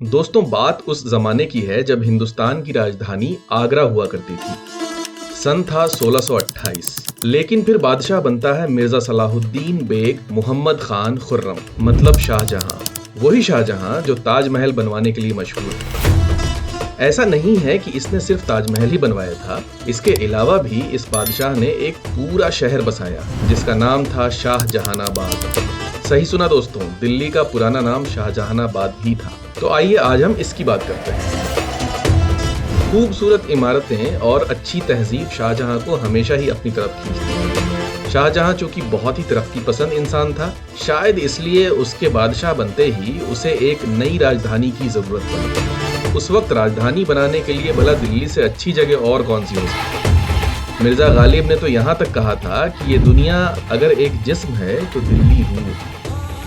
दोस्तों, बात उस जमाने की है जब हिंदुस्तान की राजधानी आगरा हुआ करती थी। सन था 1628। लेकिन फिर बादशाह बनता है मिर्जा सलाहुद्दीन बेग मोहम्मद खान खुर्रम, मतलब शाहजहां। वही शाहजहां जो ताजमहल बनवाने के लिए मशहूर है। ऐसा नहीं है कि इसने सिर्फ ताजमहल ही बनवाया था, इसके अलावा भी इस बादशाह ने एक पूरा शहर बसाया जिसका नाम था शाहजहानाबाद। सही सुना दोस्तों, दिल्ली का पुराना नाम शाहजहानाबाद ही था। तो आइए आज हम इसकी बात करते हैं। खूबसूरत इमारतें और अच्छी तहजीब शाहजहां को हमेशा ही अपनी तरफ खींचती। शाहजहां चूंकि बहुत ही तरक्की पसंद इंसान था, शायद इसलिए उसके बादशाह बनते ही उसे एक नई राजधानी की जरूरत पड़ी। उस वक्त राजधानी बनाने के लिए भला दिल्ली से अच्छी जगह और कौन सी हो सकती। मिर्जा गालिब ने तो यहाँ तक कहा था कि ये दुनिया अगर एक जिस्म है तो दिल्ली रूह।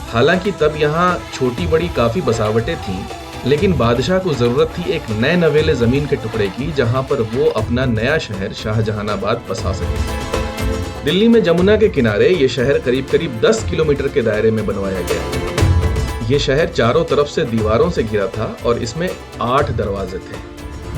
हालांकि तब यहाँ छोटी बड़ी काफी बसावटें थीं, लेकिन बादशाह को जरूरत थी एक नए नवेले जमीन के टुकड़े की जहां पर वो अपना नया शहर शाहजहानाबाद बसा सके। दिल्ली में जमुना के किनारे ये शहर करीब करीब 10 किलोमीटर के दायरे में बनवाया गया। ये शहर चारों तरफ से दीवारों से घिरा था और इसमें 8 दरवाजे थे।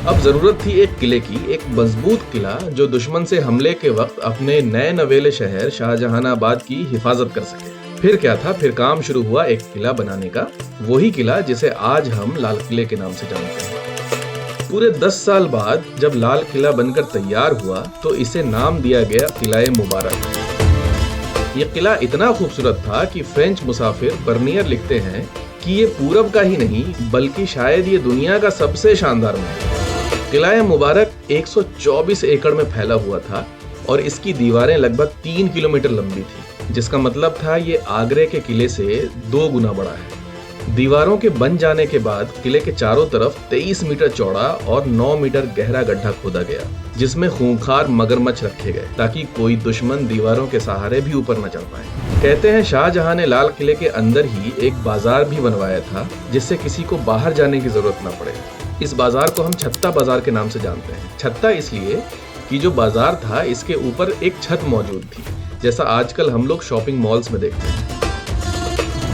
अब जरूरत थी एक किले की, एक मजबूत किला जो दुश्मन से हमले के वक्त अपने नए नवेले शहर शाहजहानाबाद की हिफाजत कर सके। फिर क्या था, फिर काम शुरू हुआ एक किला बनाने का, वही किला जिसे आज हम लाल किले के नाम से जानते हैं। पूरे 10 साल बाद जब लाल किला बनकर तैयार हुआ तो इसे नाम दिया गया किला-ए मुबारक। ये किला इतना खूबसूरत था कि फ्रेंच मुसाफिर बर्नियर लिखते हैं कि ये पूरब का ही नहीं बल्कि शायद ये दुनिया का सबसे शानदार महल। किला-ए मुबारक 124 एकड़ में फैला हुआ था और इसकी दीवारें लगभग 3 किलोमीटर लंबी थी, जिसका मतलब था ये आगरे के किले से 2 गुना बड़ा है। दीवारों के बन जाने के बाद किले के चारों तरफ 23 मीटर चौड़ा और 9 मीटर गहरा गड्ढा खोदा गया, जिसमें खूंखार मगरमच्छ रखे गए ताकि कोई दुश्मन दीवारों के सहारे भी ऊपर न चढ़ पाए। कहते हैं शाहजहां ने लाल किले के अंदर ही एक बाजार भी बनवाया था जिससे किसी को बाहर जाने की जरूरत न पड़े। इस बाजार को हम छत्ता बाजार के नाम से जानते हैं। छत्ता इसलिए कि जो बाजार था इसके ऊपर एक छत मौजूद थी, जैसा आजकल हम लोग शॉपिंग मॉल्स में देखते हैं।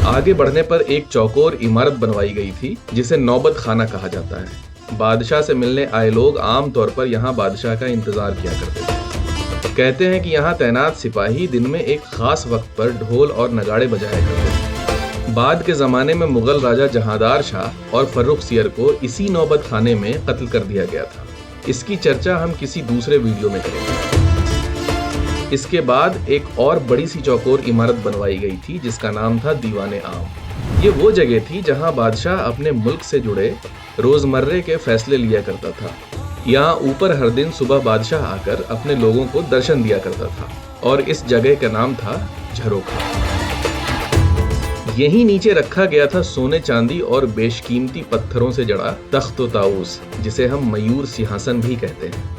आगे बढ़ने पर एक चौकोर इमारत बनवाई गई थी जिसे नौबत खाना कहा जाता है। बादशाह से मिलने आए लोग आमतौर पर यहाँ बादशाह का इंतजार किया करते थे। कहते हैं कि यहाँ तैनात सिपाही दिन में एक खास वक्त पर ढोल और नगाड़े बजाया करते थे। बाद के जमाने में मुगल राजा जहांदार शाह और फर्रुख सियर को इसी नौबत खाने में कत्ल कर दिया गया था। इसकी चर्चा हम किसी दूसरे वीडियो में करेंगे। इसके बाद एक और बड़ी सी चौकोर इमारत बनवाई गई थी जिसका नाम था दीवाने आम। ये वो जगह थी जहां बादशाह अपने मुल्क से जुड़े रोजमर्रे के फैसले लिया करता था। यहाँ ऊपर हर दिन सुबह बादशाह आकर अपने लोगों को दर्शन दिया करता था और इस जगह का नाम था झरोखा। यहीं नीचे रखा गया था सोने चांदी और बेशकीमती पत्थरों से जड़ा तख्त ताऊस, जिसे हम मयूर सिंहासन भी कहते हैं।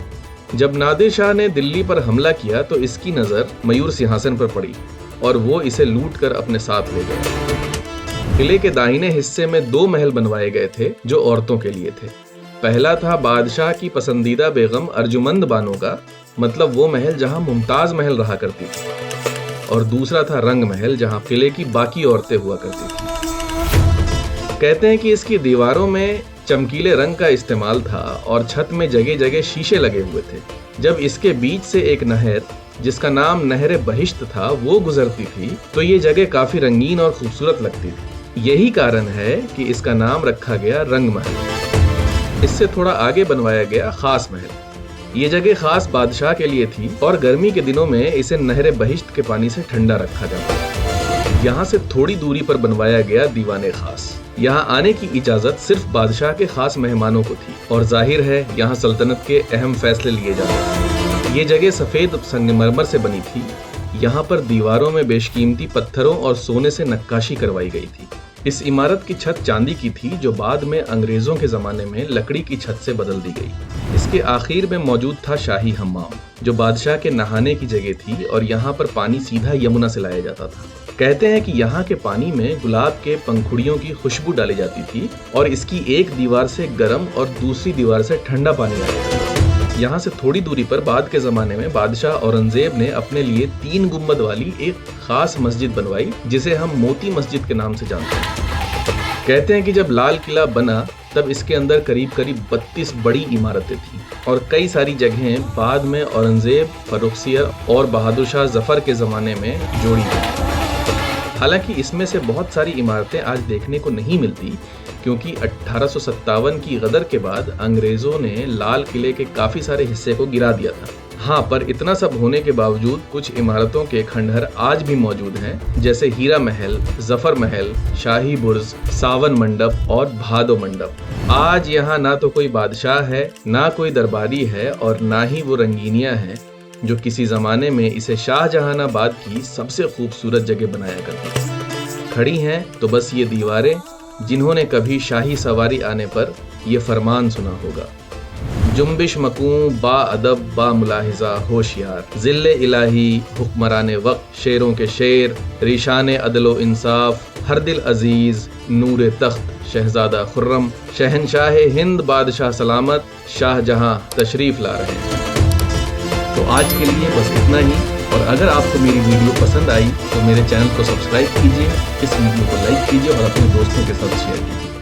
जब नादिर शाह ने दिल्ली पर हमला किया तो इसकी नजर मयूर सिंहासन पर पड़ी और वो इसे लूट कर अपने साथ ले गए। किले के दाहिने हिस्से में 2 महल बनवाए गए थे जो औरतों के लिए थे। पहला था बादशाह की पसंदीदा बेगम अर्जुमंद बानो का, मतलब वो महल जहां मुमताज महल रहा करती थी, और दूसरा था रंग महल जहां किले की बाकी औरतें हुआ करती थी। कहते हैं कि इसकी दीवारों में चमकीले रंग का इस्तेमाल था और छत में जगह जगह शीशे लगे हुए थे। जब इसके बीच से एक नहर जिसका नाम नहर बहिश्त था वो गुजरती थी तो ये जगह काफी रंगीन और खूबसूरत लगती थी। यही कारण है कि इसका नाम रखा गया रंग महल। इससे थोड़ा आगे बनवाया गया खास महल। ये जगह खास बादशाह के लिए थी और गर्मी के दिनों में इसे नहर बहिश्त के पानी से ठंडा रखा जाता था। यहाँ से थोड़ी दूरी पर बनवाया गया दीवाने खास। यहाँ आने की इजाजत सिर्फ बादशाह के खास मेहमानों को थी और जाहिर है यहाँ सल्तनत के अहम फैसले लिए जाते थे। ये जगह सफेद संगमरमर से बनी थी। यहाँ पर दीवारों में बेशकीमती पत्थरों और सोने से नक्काशी करवाई गई थी। इस इमारत की छत चांदी की थी जो बाद में अंग्रेजों के जमाने में लकड़ी की छत से बदल दी गई। इसके आखिर में मौजूद था शाही हम्माम, जो बादशाह के नहाने की जगह थी और यहाँ पर पानी सीधा यमुना से लाया जाता था। कहते हैं कि यहाँ के पानी में गुलाब के पंखुड़ियों की खुशबू डाली जाती थी और इसकी एक दीवार से गर्म और दूसरी दीवार से ठंडा पानी आता था। यहाँ से थोड़ी दूरी पर बाद के जमाने में बादशाह औरंगजेब ने अपने लिए 3 गुंबद वाली एक खास मस्जिद बनवाई जिसे हम मोती मस्जिद के नाम से जानते हैं। कहते हैं कि जब लाल किला बना तब इसके अंदर करीब करीब 32 बड़ी इमारतें थीं और कई सारी जगहें बाद में औरंगजेब, फर्रुखसियर और बहादुर शाह जफर के ज़माने में जोड़ी गई। हालांकि इसमें से बहुत सारी इमारतें आज देखने को नहीं मिलती क्योंकि 1857 की गदर के बाद अंग्रेजों ने लाल किले के काफी सारे हिस्से को गिरा दिया था। हाँ, पर इतना सब होने के बावजूद कुछ इमारतों के खंडहर आज भी मौजूद हैं, जैसे हीरा महल, जफर महल, शाही बुर्ज, सावन मंडप और भादो मंडप। आज यहाँ ना तो कोई बादशाह है, ना कोई दरबारी है और ना ही वो रंगीनियां हैं जो किसी जमाने में इसे शाहजहानाबाद की सबसे खूबसूरत जगह बनाया करती थी। खड़ी हैं तो बस ये दीवारें जिन्होंने कभी शाही सवारी आने पर ये फरमान सुना होगा, जुम्बिश मकूं बा अदब बा मुलाहिजा होशियार, जिल्ले इलाही हुक्मराने वक्त शेरों के शेर, रिशाने अदलो इंसाफ, हर दिल अजीज, नूरे तख्त शहजादा खुर्रम, शहनशाह हिंद बादशाह सलामत, शाहजहां तशरीफ ला रहे हैं। तो आज के लिए बस इतना ही, और अगर आपको मेरी वीडियो पसंद आई तो मेरे चैनल को सब्सक्राइब कीजिए, इस वीडियो को लाइक कीजिए और अपने दोस्तों के साथ शेयर कीजिए।